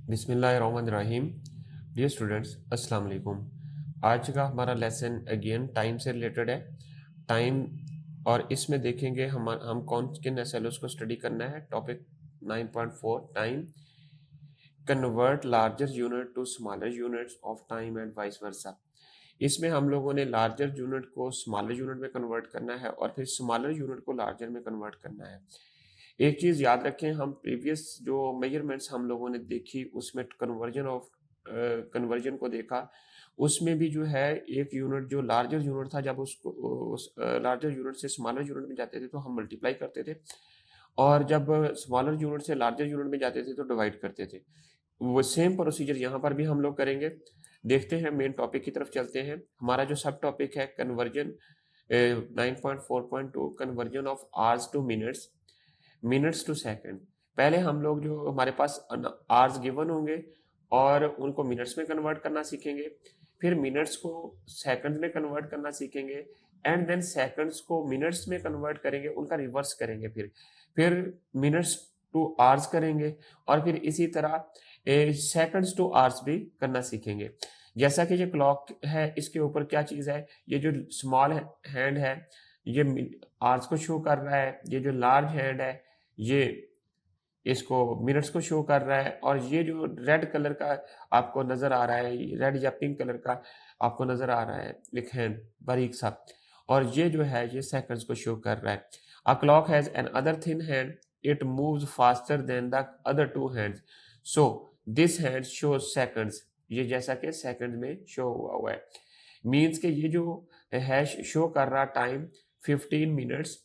बिस्मिल्लाहिर्रहमानिर्रहीम। Dear students, अस्सलाम वालेकुम। आज का हमारा लेसन अगेन टाइम से रिलेटेड है। टाइम और इसमें देखेंगे हम कौन किन एसएलओस को स्टडी करना है। Topic 9.4 time, convert larger unit to smaller units of time and vice versa. इसमें हम लोगों ने लार्जर यूनिट को स्मॉलर यूनिट में कन्वर्ट करना है और फिर स्मॉलर यूनिट को लार्जर में कन्वर्ट करना है। एक चीज याद रखें, हम प्रीवियस जो मेजरमेंट्स हम लोगों ने देखी उसमें कन्वर्जन को देखा, उसमें भी जो है एक यूनिट जो लार्जर यूनिट था, जब उसको उस लार्जर यूनिट से स्मॉलर यूनिट में जाते थे तो हम मल्टीप्लाई करते थे, और जब स्मॉलर यूनिट से लार्जर यूनिट में जाते थे तो डिवाइड करते थे। वो सेम प्रोसीजर यहाँ पर भी हम लोग करेंगे। देखते हैं, मेन टॉपिक की तरफ चलते हैं। हमारा जो सब टॉपिक है conversion 9.4.2 conversion of hours to minutes, minutes to second. पहले हम लोग जो हमारे पास आवर्स गिवन होंगे और उनको मिनट्स में कन्वर्ट करना सीखेंगे, फिर मिनट्स को सेकंड में कन्वर्ट करना सीखेंगे, एंड देन सेकंड्स को मिनट्स में कन्वर्ट करेंगे, उनका रिवर्स करेंगे, फिर मिनट्स टू आवर्स करेंगे, और फिर इसी तरह सेकंड्स टू आवर्स भी करना सीखेंगे। जैसा कि ये क्लॉक है, इसके ऊपर क्या चीज है, ये जो स्मॉल हैंड है ये आवर्स को शो कर रहा है, ये जो लार्ज हैंड है ये इसको मिनट्स को शो कर रहा है, और ये जो रेड कलर का आपको नजर आ रहा है, रेड या पिंक कलर का आपको नजर आ रहा है एक हैंड बारीक सा, और ये जो है ये सेकंड्स को शो कर रहा है। A clock has an other thin hand, it moves faster than the other two hands, so this hand show seconds. ये जैसा कि सेकंड में शो हुआ है, मीन्स के ये जो है शो कर रहा time 15 minutes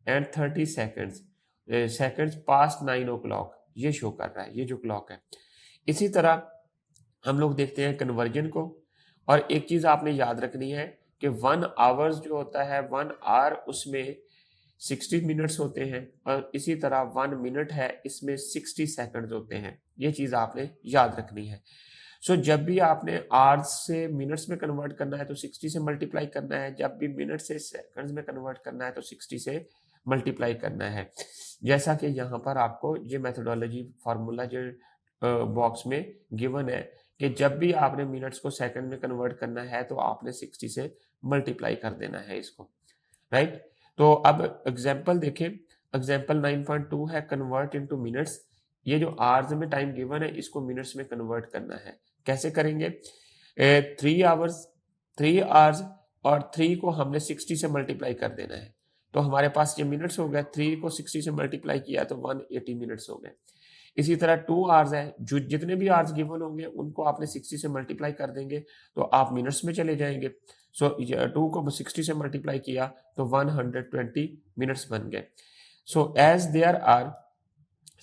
and 30 seconds, seconds past 9 o'clock ये शो कर रहा है, ये जो क्लॉक है। इसी तरह हम लोग देखते हैं कन्वर्जन को, और एक चीज आपने याद रखनी है कि 1 आवर्स जो होता है, 1 आवर उसमें 60 मिनट्स होते हैं, और इसी तरह 1 मिनट है इसमें 60 सेकंड्स होते हैं। ये चीज आपने याद रखनी है। सो जब भी आपने आवर्स से मिनट्स में कन्वर्ट करना है तो 60 से मल्टीप्लाई करना है, जब भी मिनट से सेकंड्स में कन्वर्ट करना है तो 60 से मल्टीप्लाई करना है। जैसा कि यहाँ पर आपको ये मेथोडोलॉजी फार्मूला जो बॉक्स में गिवन है कि जब भी आपने मिनट्स को सेकंड में कन्वर्ट करना है तो आपने 60 से मल्टीप्लाई कर देना है इसको, राइट। तो अब एग्जाम्पल देखें। एग्जाम्पल 9.2 है कन्वर्ट इनटू मिनट्स। ये जो आवर्स में टाइम गिवन है इसको मिनट्स में कन्वर्ट करना है। कैसे करेंगे? 3 आवर्स और 3 को हमने 60 से मल्टीप्लाई कर देना है, तो हमारे पास ये मिनट्स हो गए। 3 को 60 से मल्टीप्लाई किया तो 180 मिनट्स हो गए। इसी तरह 2 आवर्स है, जो जितने भी आवर्स गिवन होंगे उनको आपने 60 से मल्टीप्लाई कर देंगे तो आप मिनट्स में चले जाएंगे। सो 2 को 60 से मल्टीप्लाई किया तो 120 मिनट्स बन गए। So as there are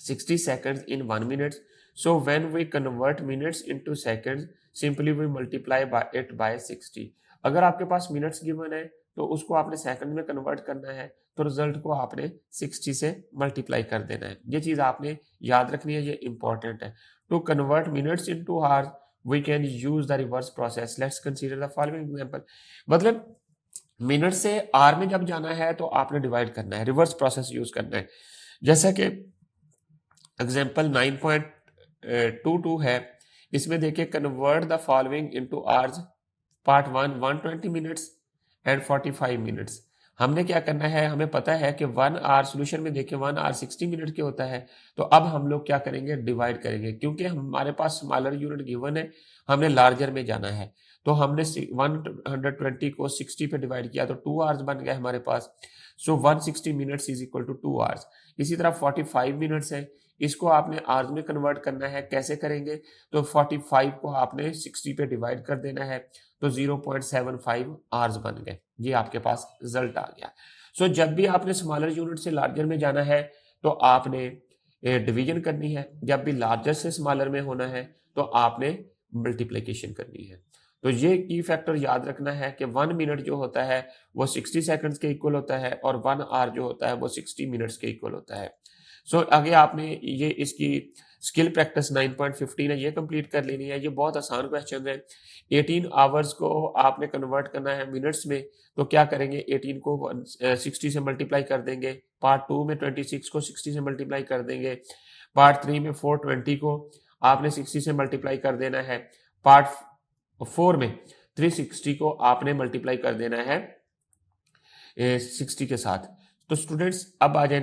60 seconds in 1 minute, so when we convert minutes into seconds, simply we multiply by it by 60। अगर आपके पास मिनट्स गिवन है तो उसको आपने सेकंड में कन्वर्ट करना है, तो रिजल्ट को आपने 60 से मल्टीप्लाई कर देना है। ये चीज आपने याद रखनी है, ये इंपॉर्टेंट है। To convert minutes into hours we can use the reverse process. Let's consider the following example. मतलब मिनट से आर में जब जाना है तो आपने डिवाइड करना है, रिवर्स प्रोसेस यूज करना है। जैसा कि एग्जाम्पल 9.22 है, इसमें देखिए convert the following into hours. Part 1 120 minutes and 45 minutes. हमने क्या करना है, हमें पता है कि 1 आवर सोल्यूशन में देखिए 1 आवर 60 मिनट के होता है, तो अब हम लोग क्या करेंगे, डिवाइड करेंगे। क्योंकि हमारे पास स्मॉलर यूनिट गिवन है, हमने लार्जर में जाना है, तो हमने 120 को 60 पे डिवाइड किया तो 2 आवर्स बन गए हमारे पास। So 160 minutes is equal to 2 hours. इसी तरह 45 मिनट्स है, इसको आपने आवर्स में कन्वर्ट करना है। कैसे करेंगे, तो 45 को आपने 60 पे डिवाइड कर देना है तो 0.75 आवर्स बन गए। ये आपके पास रिजल्ट आ गया। सो जब भी आपने स्मॉलर यूनिट से लार्जर में जाना है तो आपने डिवीजन करनी है, जब भी लार्जर से स्मॉलर में होना है तो आपने मल्टीप्लिकेशन करनी है। तो ये की फैक्टर याद रखना है कि 1 मिनट जो होता है वो 60 सेकंड्स के इक्वल होता है, और 1 आवर जो होता है वो 60 मिनट्स के इक्वल होता है। सो आगे आपने ये इसकी स्किल प्रैक्टिस 9.15 है, ये कंप्लीट कर लेनी है। ये बहुत आसान क्वेश्चन है। 18 आवर्स को आपने कन्वर्ट करना है मिनट्स में, तो क्या करेंगे, 18 को 60 से मल्टीप्लाई कर देंगे। पार्ट 2 में 26 को 60 से मल्टीप्लाई कर देंगे। पार्ट 3 में 420 को आपने 60 से मल्टीप्लाई कर देना है। पार्ट 4 में 360 को आपने मल्टीप्लाई कर देना है 60 के साथ। तो स्टूडेंट्स अब आ जाए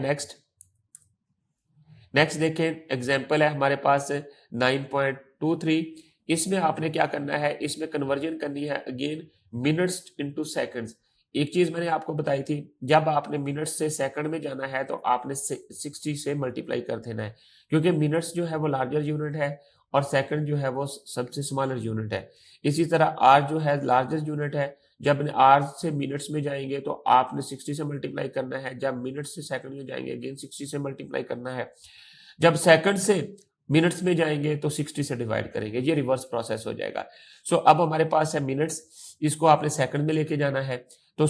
नेक्स्ट देखें, एग्जाम्पल है हमारे पास 9.23। इसमें आपने क्या करना है, इसमें कन्वर्जन करनी है अगेन मिनट्स इनटू सेकंड्स। एक चीज मैंने आपको बताई थी, जब आपने मिनट्स से सेकंड में जाना है तो आपने 60 से मल्टीप्लाई कर देना है, क्योंकि मिनट्स जो है वो लार्जर यूनिट है और सेकंड जो है वो सबसे स्मॉलर यूनिट है। इसी तरह आर जो है लार्जर यूनिट है, जब आर से मिनट्स में जाएंगे तो आपने 60 से मल्टीप्लाई करना है, जब मिनट्स से सेकंड में जाएंगे अगेन 60 से मल्टीप्लाई करना है, जब सेकंड से मिनट्स में जाएंगे तो 60 से डिवाइड करेंगे, ये रिवर्स प्रोसेस हो जाएगा। सो अब हमारे पास है मिनट्स, इसको आपने सेकंड में लेके जाना है। तो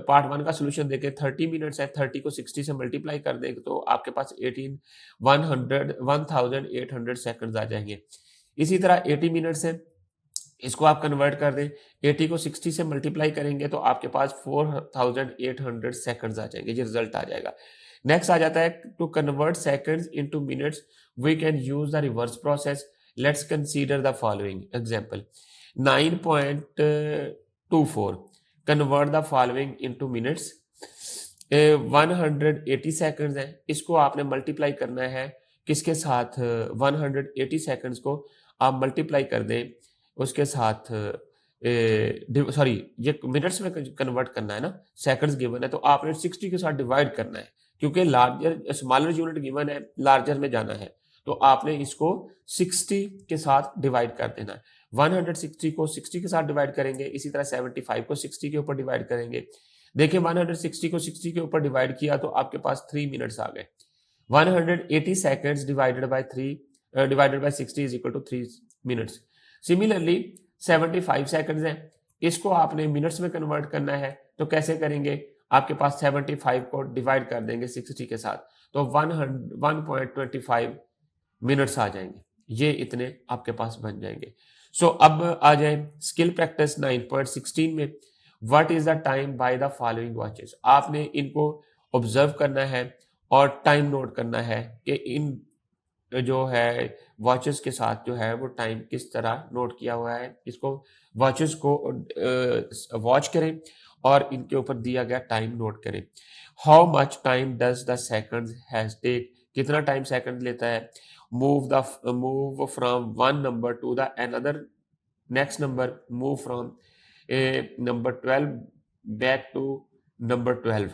पार्ट 1 का सोल्यूशन देखें, 30 मिनट्स है, 30 को 60 से मल्टीप्लाई कर देंगे तो आपके पास 1800 सेकंड्स आ जाएंगे। इसी तरह 80 मिनट्स है, इसको आप कन्वर्ट कर दें, 80 को 60 से मल्टीप्लाई करेंगे तो आपके पास 4800 सेकंड्स आ जाएंगे, ये रिजल्ट आ जाएगा। नेक्स्ट आ जाता है to convert seconds into minutes we can use the reverse process. Let's consider the following example. 9.24 convert the following into minutes. 180 seconds है, इसको आपने मल्टीप्लाई करना है किसके साथ, 180 सेकंड्स को आप मल्टीप्लाई कर दें उसके साथ, सॉरी ये मिनट्स में कन्वर्ट करना है ना, सेकंड्स गिवन है तो आपने 60 के साथ डिवाइड करना है, क्योंकि लार्जर स्मॉलर यूनिट गिवन है, लार्जर में जाना है तो आपने इसको 60 के साथ डिवाइड कर देना है। 160 को 60 के साथ डिवाइड करेंगे, इसी तरह 75 को 60 के ऊपर डिवाइड करेंगे। देखिए 160 को 60 के ऊपर डिवाइड किया तो आपके पास 3 मिनट्स आ गए। 180 seconds divided by 3 divided by 60 is equal to 3 minutes. Similarly 75 seconds हैं, इसको आपने मिनट्स में कन्वर्ट करना है तो कैसे करेंगे, आपके पास 75 को डिवाइड कर देंगे 60 के साथ तो 1.25 मिनट्स आ जाएंगे, ये इतने आपके पास बन जाएंगे। सो अब आ जाए स्किल प्रैक्टिस 9.16 में। What is the time by the following watches. आपने इनको ऑब्जर्व करना है और टाइम नोट करना है कि इन जो है वॉचेस के साथ जो है वो टाइम किस तरह नोट किया हुआ है। इसको वॉचेस को वॉच करें और इनके ऊपर दिया गया टाइम नोट करें। How much time does the second has take, कितना टाइम सेकंड लेता है। Move from one number to the another next number, move from number 12 back to number 12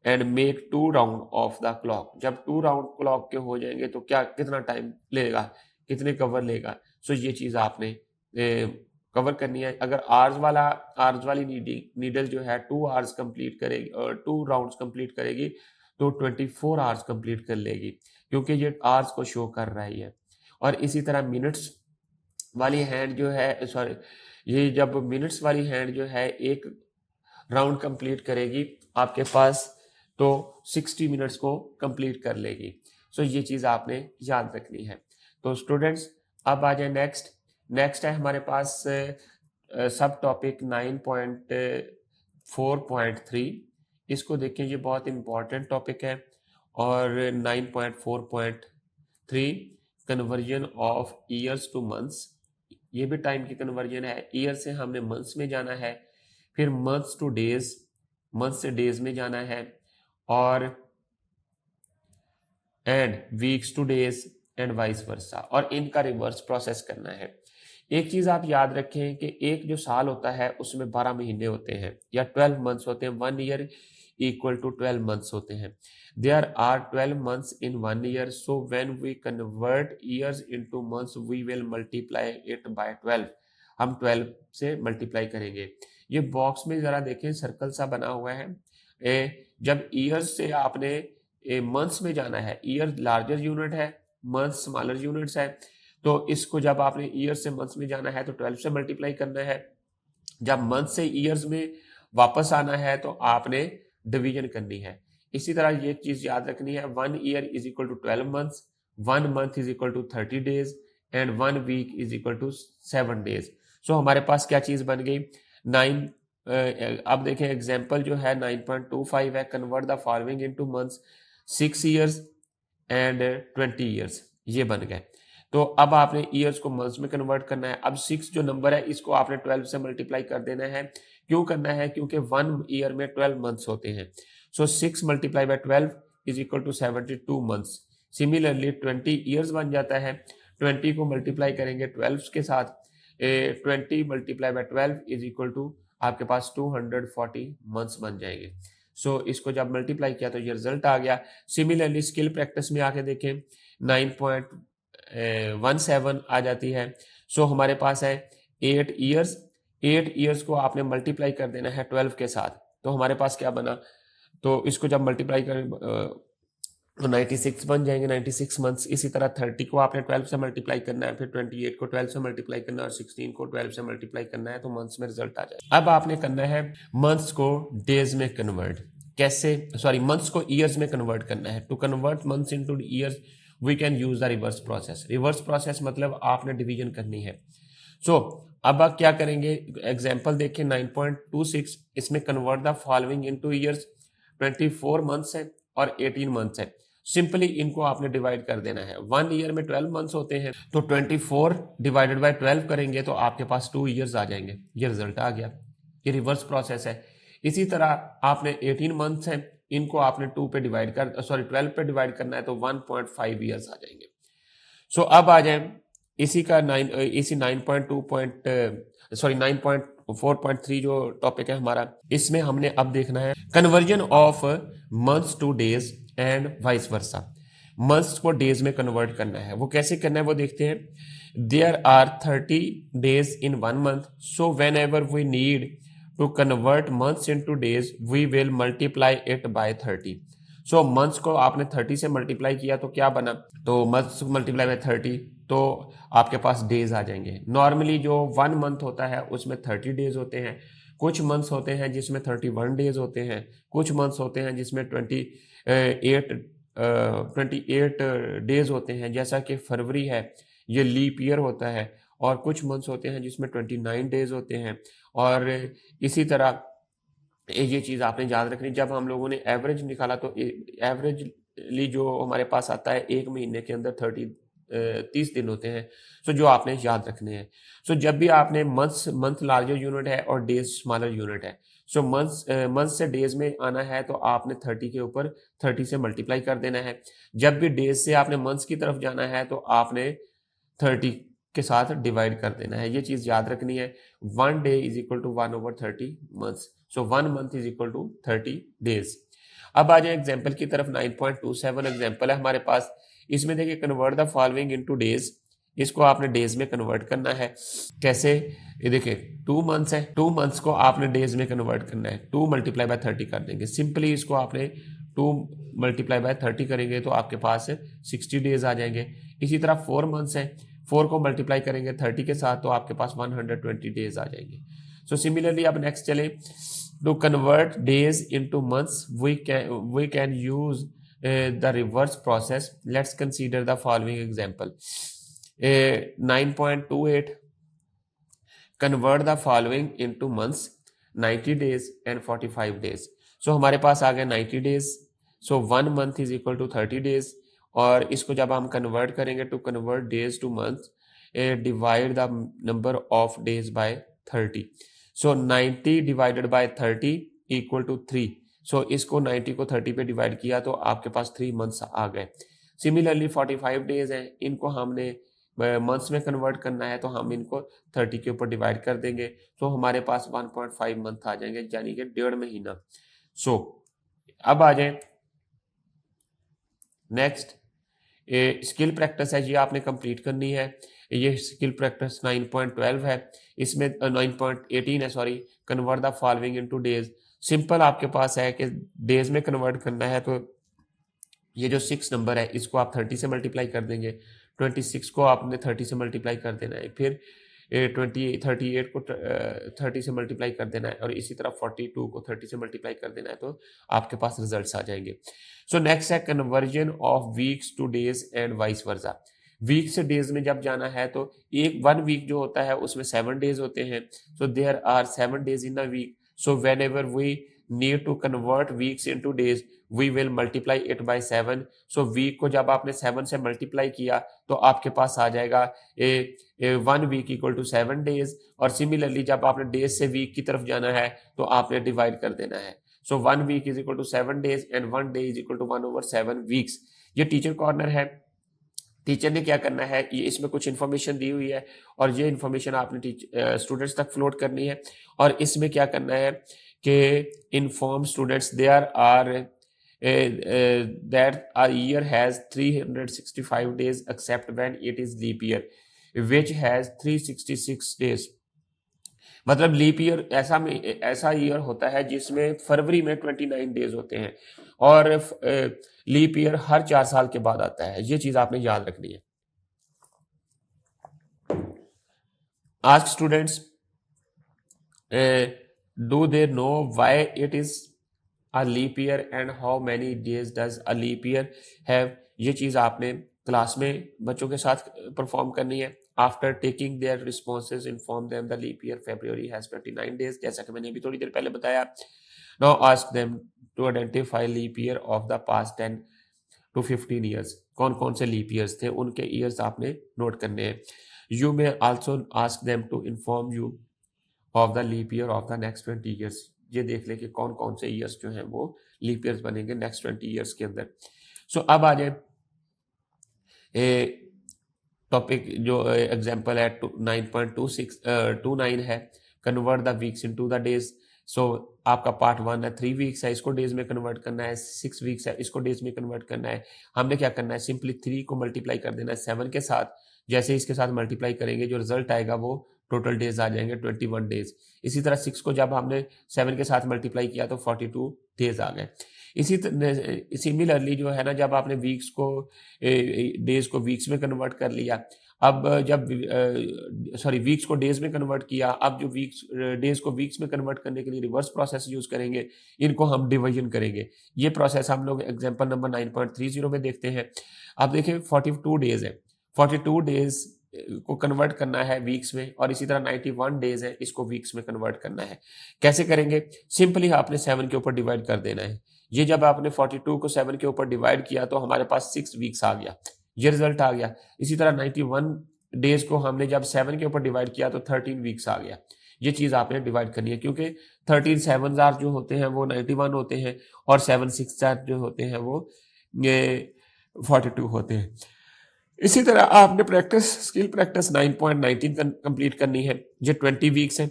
and make 2 round of the clock. जब 2 round clock के हो जाएंगे तो क्या कितना टाइम लेगा, कितने कवर लेगा। सो ये चीज आपने कवर करनी है। अगर आर्स वाली नीडल जो है 2 आवर्स कंप्लीट करेगी और 2 राउंड्स कंप्लीट करेगी तो 24 आवर्स कंप्लीट कर लेगी, क्योंकि ये आवर्स को शो कर रही है। और इसी तरह मिनट्स वाली हैंड जो है, सॉरी ये जब मिनट्स वाली हैंड जो है एक राउंड कंप्लीट करेगी आपके पास तो 60 मिनट्स को कंप्लीट कर लेगी। सो ये चीज़ आपने याद रखनी है। तो स्टूडेंट्स अब आ जाए नेक्स्ट है हमारे पास सब टॉपिक 9.4.3। इसको देखिए, ये बहुत इंपॉर्टेंट टॉपिक है। और 9.4.3 conversion of years two months, ये भी टाइम की कन्वर्जन है। ईयर से हमने मंथ्स में जाना है, फिर मंथ्स टू डेज, मंथ से डेज में जाना है, और and weeks to days and vice वर्सा, और इनका रिवर्स प्रोसेस करना है। एक चीज आप याद रखें कि एक जो साल होता है उसमें 12 महीने होते हैं या 12 मंथ्स होते हैं। 1 ईयर इक्वल टू 12 मंथ्स होते हैं। There are 12 months in 1 year, so when we convert years into months we will multiply it by 12। हम 12 से मल्टीप्लाई करेंगे। ये बॉक्स में जरा देखें, सर्कल सा बना हुआ है। जब ईयर्स से आपने मंथ्स में जाना है, ईयर लार्जर यूनिट है, मंथ्स स्मॉलर यूनिट्स है, तो इसको जब आपने ईयर से मंथ्स में जाना है तो 12 से मल्टीप्लाई करना है। जब मंथ से ईयर्स में वापस आना है तो आपने डिवीजन करनी है। इसी तरह ये चीज याद रखनी है, 1 year is equal to 12 months, 1 month is equal to 30 days and 1 week is equal to 7 days. So हमारे पास क्या चीज बन गई, 9। अब देखें एग्जाम्पल जो है 9.25 है, convert the following into months, 6 years and 20 years, ये बन गए। तो अब आपने ईयर्स को मंथ्स में कन्वर्ट करना है। अब 6 जो नंबर है इसको आपने 12 से मल्टीप्लाई कर देना है। क्यों करना है? क्योंकि 1 ईयर में 12 मंथ्स होते हैं। So 6 multiply by 12 is equal to 72 months. Similarly 20 years बन जाता है। 20 को मल्टीप्लाई करेंगे 12 के साथ, 20 multiply by 12 is equal to आपके पास 240 मंथ्स बन जाएंगे। सो इसको जब मल्टीप्लाई किया तो ये रिजल्ट आ गया। सिमिलरली स्किल प्रैक्टिस में आके देखें 9.17 आ जाती है। सो हमारे पास है 8 ईयर्स। 8 ईयर्स को आपने मल्टीप्लाई कर देना है 12 के साथ, तो हमारे पास क्या बना? तो इसको जब मल्टीप्लाई करें तो 96 बन जाएंगे, 96 मंथ्स। इसी तरह 30 को आपने 12 से मल्टीप्लाई करना है, फिर 28 को 12 से मल्टीप्लाई करना है और 16 को 12 से मल्टीप्लाई करना है, तो मंथ्स में रिजल्ट आ जाए। अब आपने करना है मंथ्स को डेज में कन्वर्ट। कैसे? सॉरी, मंथ्स को ईयर्स में कन्वर्ट करना है। To convert months into years we can use the reverse process. Reverse process मतलब आपने डिवीजन करनी है। सो अब आप क्या करेंगे? एग्जाम्पल देखिए 9.26, इसमें convert the following into years. 24 months है और 18 मंथ्स है। सिंपली इनको आपने डिवाइड कर देना है। 1 ईयर में 12 मंथ्स होते हैं, तो 24 डिवाइडेड बाय 12 करेंगे तो आपके पास 2 ईयर्स आ जाएंगे। ये रिजल्ट आ गया। ये रिवर्स प्रोसेस है। इसी तरह आपने 18 मंथ्स है, इनको आपने 2 पे डिवाइड कर 12 पे डिवाइड करना है, तो 1.5 ईयर्स आ जाएंगे। सो अब आ जाए इसी 9.4.3 जो टॉपिक है हमारा, इसमें हमने अब देखना है conversion of months to days and vice versa. Months को डेज में कन्वर्ट करना है। वो कैसे करना है वो देखते हैं। There are 30 days in 1 month, so whenever we need to convert months into days we will multiply it by 30। So months को आपने 30 से मल्टीप्लाई किया तो क्या बना? तो मंथ्स मल्टीप्लाई बाय 30 तो आपके पास डेज आ जाएंगे। नॉर्मली जो 1 मंथ होता है उसमें 30 डेज होते हैं। कुछ मंथ्स होते हैं जिसमें 31 डेज होते हैं। कुछ मंथ्स होते हैं जिसमें 28 डेज होते हैं, जैसा कि फरवरी है, ये लीप ईयर होता है। और कुछ मंथ्स होते हैं जिसमें 29 डेज होते हैं। और इसी तरह ये चीज़ आपने याद रखनी। जब हम लोगों ने एवरेज निकाला तो एवरेजली जो हमारे पास आता है एक महीने के अंदर 30 दिन होते हैं। सो जो आपने याद रखने हैं। सो जब भी आपने मंथ लार्जर यूनिट है और डेज स्मॉलर यूनिट है। सो मंथ से डेज में आना है तो आपने 30 के ऊपर 30 से मल्टीप्लाई कर देना है। जब भी डेज से आपने मंथ्स की तरफ जाना है तो आपने 30 के साथ डिवाइड कर देना है। ये चीज याद रखनी है। 1 day is equal to 1/30 months. So 1 month is equal to 30 days. अब आ जाए एग्जाम्पल की तरफ। 9.27 एग्जाम्पल है हमारे पास। इसमें देखिए convert the following into days. इसको आपने डेज में कन्वर्ट करना है। कैसे? ये देखिए 2 मंथ्स है, 2 मंथ्स को आपने डेज में कन्वर्ट करना है। 2 मल्टीप्लाई बाय 30 कर देंगे। सिंपली इसको आपने 2 मल्टीप्लाई बाय 30 करेंगे तो आपके पास 60 डेज आ जाएंगे। इसी तरह 4 मंथ्स है, 4 को मल्टीप्लाई करेंगे 30 के साथ तो आपके पास 120 डेज आ जाएंगे। सो सिमिलरली अब नेक्स्ट चले। To convert days into months we can use the reverse process. Let's consider the following example. 9.28 convert the following into months, 90 days and 45 days. So हमारे पास आ गया 90 days. So 1 month is equal to 30 days. और इसको जब हम convert करेंगे to convert days to month, divide the number of days by 30. So 90 divided by 30 equal to 3. So इसको 90 को 30 पे डिवाइड किया तो आपके पास 3 मंथ्स आ गए। सिमिलरली 45 डेज हैं, इनको हमने मंथ्स में कन्वर्ट करना है तो हम इनको 30 के ऊपर डिवाइड कर देंगे तो हमारे पास 1.5 मंथ आ जाएंगे, यानी कि 1.5 महीना। सो अब आ जाए नेक्स्ट। स्किल प्रैक्टिस है, ये आपने कंप्लीट करनी है। ये स्किल प्रैक्टिस 9.12 है। इसमें 9.18 है, sorry. Convert the following into days. Simple आपके पास है कि डेज में कन्वर्ट करना है तो ये जो 6 नंबर है इसको आप 30 से मल्टीप्लाई कर देंगे। 26 को आपने 30 से मल्टीप्लाई कर देना है। फिर 38 को 30 से मल्टीप्लाई कर देना है और इसी तरह 42 को 30 से मल्टीप्लाई कर देना है तो आपके पास रिजल्ट्स आ जाएंगे। सो नेक्स्ट है conversion of weeks to days and vice versa. Week से डेज में जब जाना है तो 1 वीक जो होता है उसमें 7 डेज होते हैं। So there are 7 days in a week. So whenever we need to convert weeks into days, we will multiply it by 7. So week को जब आपने 7 से मल्टीप्लाई किया तो आपके पास आ जाएगा 1 वीक इक्वल टू 7 डेज, और सिमिलरली जब आपने डेज से वीक की तरफ जाना है तो आपने डिवाइड कर देना है. So 1 week is equal to 7 days and 1 day is equal to 1/7 weeks. ये टीचर कॉर्नर है. टीचर ने क्या करना है, ये इसमें कुछ इन्फॉर्मेशन दी हुई है और ये इन्फॉर्मेशन आपने स्टूडेंट्स तक फ्लोट करनी है. और इसमें क्या करना है कि inform students there are that a year has 365 days except when it is leap year which has 366 days. मतलब लीप ईयर ऐसा ईयर होता है जिसमें फरवरी में 29 डेज होते हैं और लीप ईयर हर 4 साल के बाद आता है. ये चीज आपने याद रखनी है. Ask students do they know why it is a leap year and how many days does a leap year have. ये चीज आपने क्लास में बच्चों के साथ परफॉर्म करनी है. After taking their responses inform them the leap year February has 29 days, जैसा कि मैंने अभी थोड़ी देर पहले बताया. Now ask them to identify leap year of the past 10 to 15 years. कौन कौन से लीप ईयर्स थे, उनके ईयर्स आपने नोट करने हैं. You may also ask them to inform you of the leap year of the next 20 years. ये देख ले कि कौन कौन से ईयर्स जो हैं वो लीप ईयर्स बनेंगे नेक्स्ट 20 ईयर्स के अंदर. सो अब आ जाए टॉपिक जो एग्जांपल है 9.29 है, convert the weeks into the days. So आपका पार्ट 1 है 3 वीक्स है, इसको डेज में कन्वर्ट करना है. 6 वीक्स है, इसको डेज में कन्वर्ट करना है. हमने क्या करना है, सिंपली 3 को मल्टीप्लाई कर देना है 7 के साथ. जैसे इसके साथ मल्टीप्लाई करेंगे जो रिजल्ट आएगा वो टोटल डेज आ जाएंगे 21 डेज. इसी तरह 6 को जब हमने 7 के साथ मल्टीप्लाई किया तो 42 डेज आ गए. इसी सिमिलरली जो है ना, जब आपने वीक्स को डेज को वीक्स में कन्वर्ट कर लिया, अब जब वीक्स को डेज में कन्वर्ट किया, अब जो वीक्स डेज को वीक्स में कन्वर्ट करने के लिए रिवर्स प्रोसेस यूज करेंगे, इनको हम डिवीजन करेंगे. ये प्रोसेस हम लोग एग्जांपल नंबर 9.30 में देखते हैं. अब देखिए 42 डेज है, 42 डेज को कन्वर्ट करना है वीक्स में, और इसी तरह 91 डेज है, इसको वीक्स में कन्वर्ट करना है. कैसे करेंगे, सिंपली आपने 7 के ऊपर डिवाइड कर देना है. ये जब आपने 42 को 7 के ऊपर डिवाइड किया तो हमारे पास 6 वीक्स आ गया, ये रिजल्ट आ गया. इसी तरह 91 डेज को हमने जब 7 के ऊपर डिवाइड किया तो 13 वीक्स आ गया. ये चीज आपने डिवाइड करनी है, क्योंकि 13 7 जो होते हैं वो 91 होते हैं और 7 6 जो होते हैं वो 42 होते हैं. इसी तरह आपने स्किल प्रैक्टिस 9.19 कंप्लीट करनी है. ये 20 वीक्स है,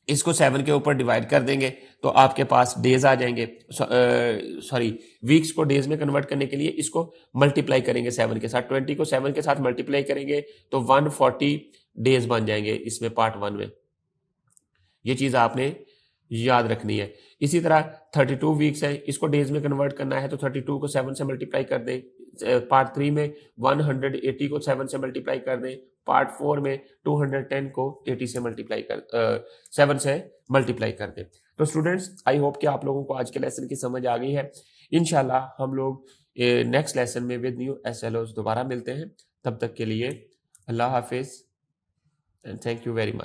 इसको 7 के ऊपर डिवाइड कर देंगे तो आपके पास डेज आ जाएंगे. वीक्स को डेज में कन्वर्ट करने के लिए इसको मल्टीप्लाई करेंगे 7 के साथ. 20 को 7 के साथ मल्टीप्लाई करेंगे तो 140 डेज बन जाएंगे इसमें पार्ट 1 में. ये चीज आपने याद रखनी है. इसी तरह 32 वीक्स है, इसको डेज में कन्वर्ट करना है तो 32 को 7 से मल्टीप्लाई कर दें. पार्ट 3 में 180 को 7 से मल्टीप्लाई कर दें. पार्ट 4 में 210 को 80 से मल्टीप्लाई 7 से मल्टीप्लाई कर दें. तो स्टूडेंट्स, आई होप कि आप लोगों को आज के लेसन की समझ आ गई है. इंशाल्लाह हम लोग नेक्स्ट लेसन में विद न्यू SLOs दोबारा मिलते हैं. तब तक के लिए अल्लाह हाफिज and thank you very much.